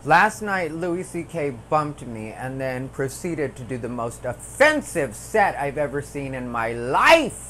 Last night, Louis C.K. bumped me and then proceeded to do the most offensive set I've ever seen in my life.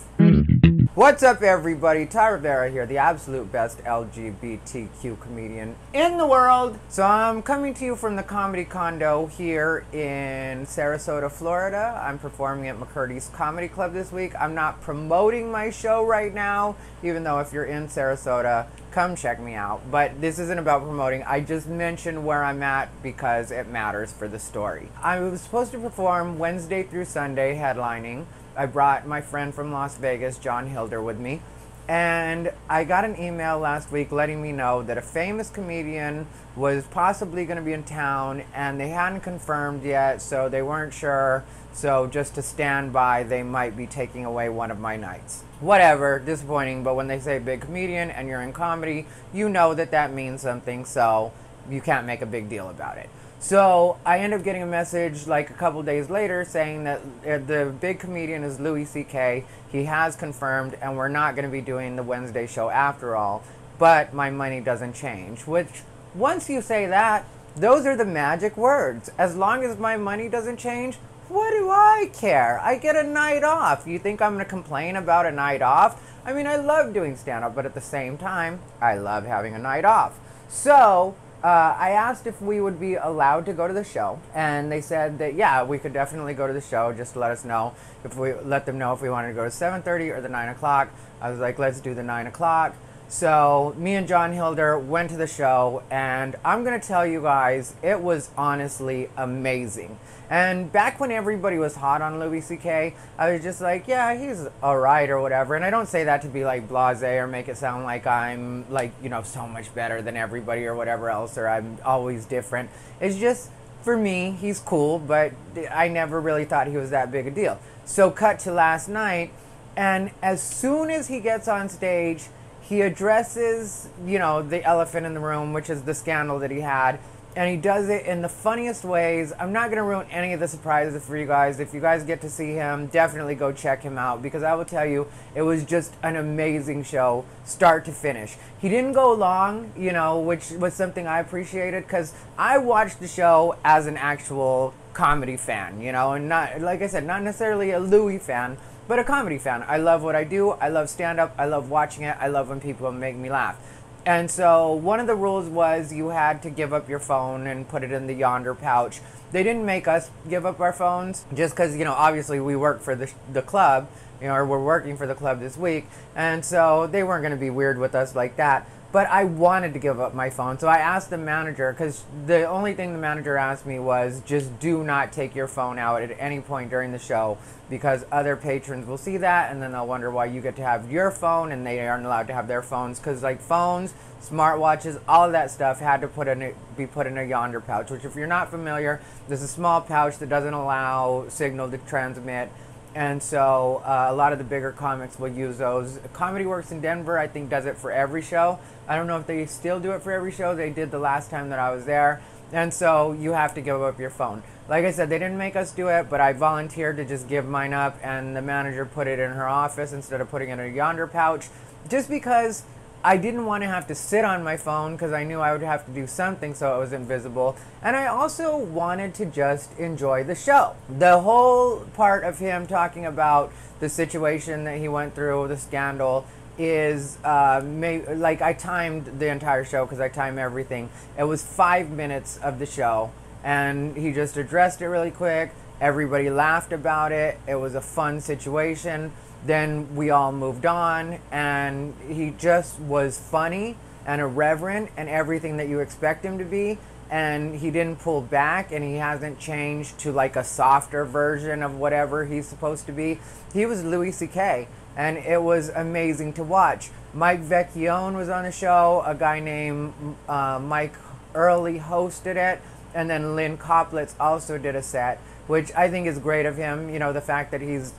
What's up, everybody? Rivera here, the absolute best LGBTQ comedian in the world. So I'm coming to you from the Comedy Condo here in Sarasota, Florida. I'm performing at McCurdy's Comedy Club this week. I'm not promoting my show right now, even though if you're in Sarasota, come check me out. But this isn't about promoting. I just mentioned where I'm at because it matters for the story. I was supposed to perform Wednesday through Sunday, headlining. I brought my friend from Las Vegas, John Hilder, with me. And I got an email last week letting me know that a famous comedian was possibly going to be in town, and they hadn't confirmed yet, so they weren't sure. So just to stand by, they might be taking away one of my nights. Whatever, disappointing, but when they say big comedian and you're in comedy, you know that that means something, so you can't make a big deal about it. So I end up getting a message like a couple days later saying that the big comedian is Louis C.K. He has confirmed, and we're not going to be doing the Wednesday show after all, but my money doesn't change. Which, once you say that, those are the magic words. As long as my money doesn't change, what do I care? I get a night off. You think I'm going to complain about a night off? I mean, I love doing stand-up, but at the same time, I love having a night off. So I asked if we would be allowed to go to the show, and they said that yeah, we could definitely go to the show. Just let us know if we let them know if we wanted to go to 7:30 or the 9 o'clock. I was like, let's do the 9 o'clock. So me and John Hilder went to the show, and I'm gonna tell you guys, it was honestly amazing. And back when everybody was hot on Louis C.K., I was just like, yeah, he's alright or whatever. And I don't say that to be like blasé or make it sound like I'm like, you know, so much better than everybody or whatever else, or I'm always different. It's just, for me, he's cool, but I never really thought he was that big a deal. So cut to last night, and as soon as he gets on stage, he addresses, you know, the elephant in the room, which is the scandal that he had. And he does it in the funniest ways. I'm not going to ruin any of the surprises for you guys. If you guys get to see him, definitely go check him out, because I will tell you, it was just an amazing show, start to finish. He didn't go long, you know, which was something I appreciated, because I watched the show as an actual comedy fan, you know, and not, like I said, not necessarily a Louis fan, but a comedy fan. I love what I do. I love stand-up. I love watching it. I love when people make me laugh. And so one of the rules was you had to give up your phone and put it in the yonder pouch. They didn't make us give up our phones just because, you know, obviously we work for the club, you know, or we're working for the club this week. And so they weren't going to be weird with us like that. But I wanted to give up my phone. So I asked the manager, because the only thing the manager asked me was just do not take your phone out at any point during the show, because other patrons will see that and then they'll wonder why you get to have your phone and they aren't allowed to have their phones. Because like phones, smartwatches, all of that stuff had to be put in a yonder pouch, which if you're not familiar, there's a small pouch that doesn't allow signal to transmit. And so a lot of the bigger comics will use those. Comedy Works in Denver, I think, does it for every show. I don't know if they still do it for every show. They did the last time that I was there. And so you have to give up your phone. Like I said, they didn't make us do it, but I volunteered to just give mine up, and the manager put it in her office instead of putting it in a yonder pouch, just because I didn't want to have to sit on my phone, because I knew I would have to do something so it was invisible. And I also wanted to just enjoy the show. The whole part of him talking about the situation that he went through, the scandal, is like I timed the entire show, because I time everything. It was 5 minutes of the show, and he just addressed it really quick. Everybody laughed about it. It was a fun situation. Then we all moved on, and he just was funny and irreverent and everything that you expect him to be. And he didn't pull back, and he hasn't changed to like a softer version of whatever he's supposed to be. He was Louis C.K., and it was amazing to watch. Mike Vecchione was on the show. A guy named Mike Early hosted it, and then Lynn Koplitz also did a set, which I think is great of him. You know, the fact that he's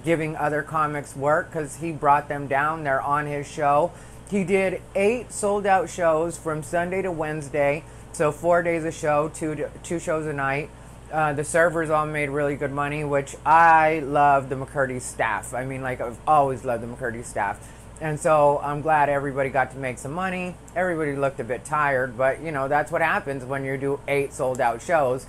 giving other comics work, because he brought them down. They're on his show. He did 8 sold-out shows from Sunday to Wednesday, so 4 days a show, two shows a night. The servers all made really good money, which I love the McCurdy staff. I mean, like, I've always loved the McCurdy staff. And so I'm glad everybody got to make some money. Everybody looked a bit tired, but you know, that's what happens when you do 8 sold out shows.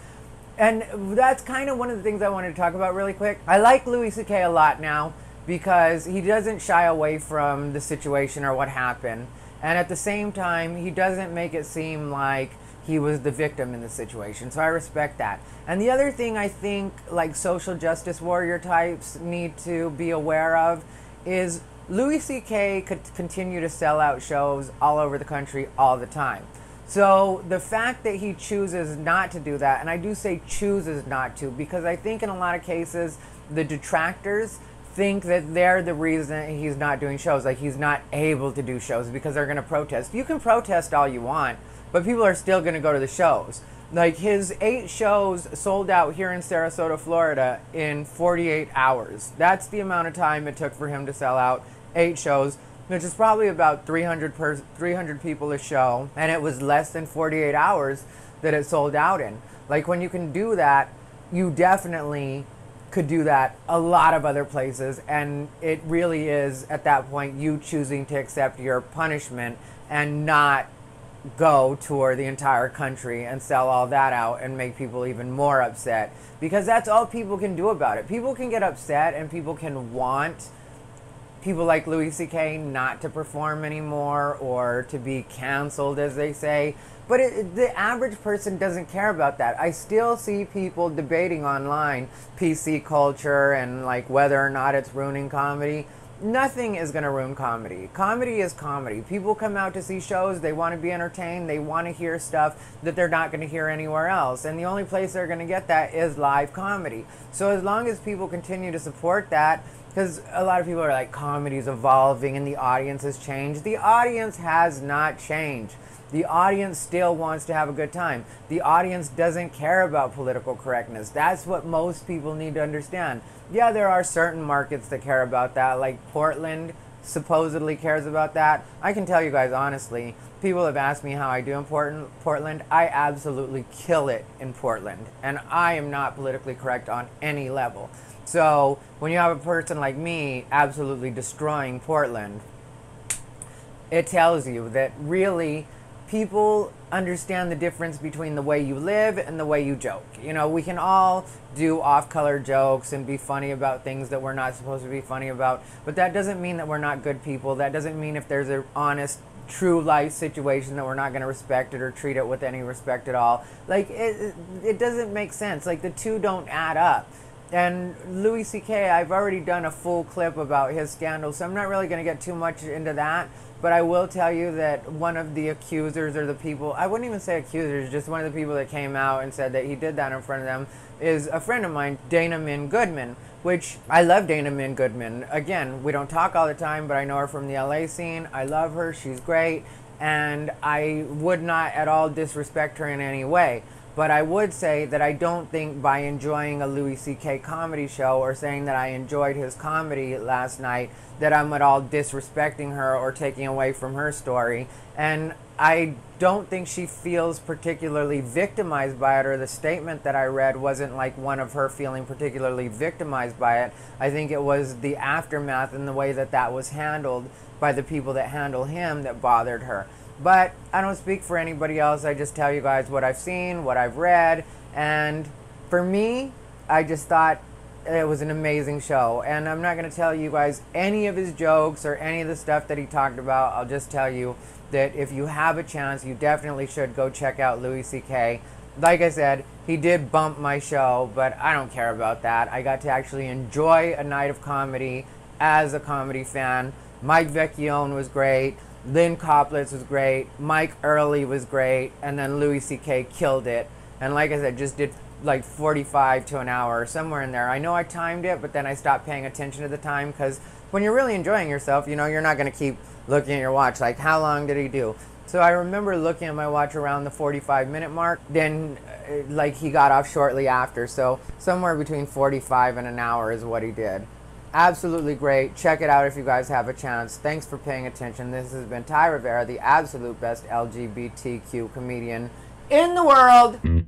And that's kind of one of the things I wanted to talk about really quick. I like Louis C.K. a lot now because he doesn't shy away from the situation or what happened. And at the same time, he doesn't make it seem like he was the victim in the situation. So I respect that. And the other thing I think like social justice warrior types need to be aware of is Louis C.K. could continue to sell out shows all over the country all the time. So the fact that he chooses not to do that, and I do say chooses not to, because I think in a lot of cases, the detractors think that they're the reason he's not doing shows, like he's not able to do shows because they're going to protest. You can protest all you want, but people are still going to go to the shows. Like his 8 shows sold out here in Sarasota, Florida in 48 hours. That's the amount of time it took for him to sell out 8 shows, which is probably about 300 people a show, and it was less than 48 hours that it sold out in. Like when you can do that, you definitely could do that a lot of other places, and it really is at that point you choosing to accept your punishment and not go tour the entire country and sell all that out and make people even more upset, because that's all people can do about it. People can get upset and people can want people like Louis C.K. not to perform anymore or to be canceled, as they say. But the average person doesn't care about that. I still see people debating online PC culture and like whether or not it's ruining comedy. Nothing is going to ruin comedy. Comedy is comedy. People come out to see shows. They want to be entertained. They want to hear stuff that they're not going to hear anywhere else. And the only place they're going to get that is live comedy. So as long as people continue to support that, because a lot of people are like, comedy's evolving and the audience has changed. The audience has not changed. The audience still wants to have a good time. The audience doesn't care about political correctness. That's what most people need to understand. Yeah, there are certain markets that care about that, like Portland supposedly cares about that. I can tell you guys honestly, people have asked me how I do in Portland. I absolutely kill it in Portland, and I am not politically correct on any level. So when you have a person like me absolutely destroying Portland, it tells you that really people understand the difference between the way you live and the way you joke. You know, we can all do off-color jokes and be funny about things that we're not supposed to be funny about, but that doesn't mean that we're not good people. That doesn't mean if there's an honest, true life situation that we're not going to respect it or treat it with any respect at all. Like, it doesn't make sense. Like, the two don't add up. And Louis C.K., I've already done a full clip about his scandal, so I'm not really going to get too much into that. But I will tell you that one of the accusers, or the people, I wouldn't even say accusers, just one of the people that came out and said that he did that in front of them, is a friend of mine, Dana Min Goodman, which I love Dana Min Goodman. Again, we don't talk all the time, but I know her from the LA scene. I love her. She's great. And I would not at all disrespect her in any way. But I would say that I don't think by enjoying a Louis C.K. comedy show or saying that I enjoyed his comedy last night that I'm at all disrespecting her or taking away from her story. And I don't think she feels particularly victimized by it, or the statement that I read wasn't like one of her feeling particularly victimized by it. I think it was the aftermath and the way that that was handled by the people that handle him that bothered her. But I don't speak for anybody else. I just tell you guys what I've seen, what I've read. And for me, I just thought it was an amazing show. And I'm not going to tell you guys any of his jokes or any of the stuff that he talked about. I'll just tell you that if you have a chance, you definitely should go check out Louis C.K. Like I said, he did bump my show, but I don't care about that. I got to actually enjoy a night of comedy as a comedy fan. Mike Vecchione was great. Lynn Coplitz was great, Mike Early was great, and then Louis C.K. killed it. And like I said, just did like 45 to an hour, somewhere in there. I know I timed it, but then I stopped paying attention to the time, because when you're really enjoying yourself, you know, you're not going to keep looking at your watch, like how long did he do? So I remember looking at my watch around the 45-minute mark, then like he got off shortly after, so somewhere between 45 and an hour is what he did. Absolutely great. Check it out if you guys have a chance. Thanks for paying attention. This has been Ty Rivera, the absolute best LGBTQ comedian in the world.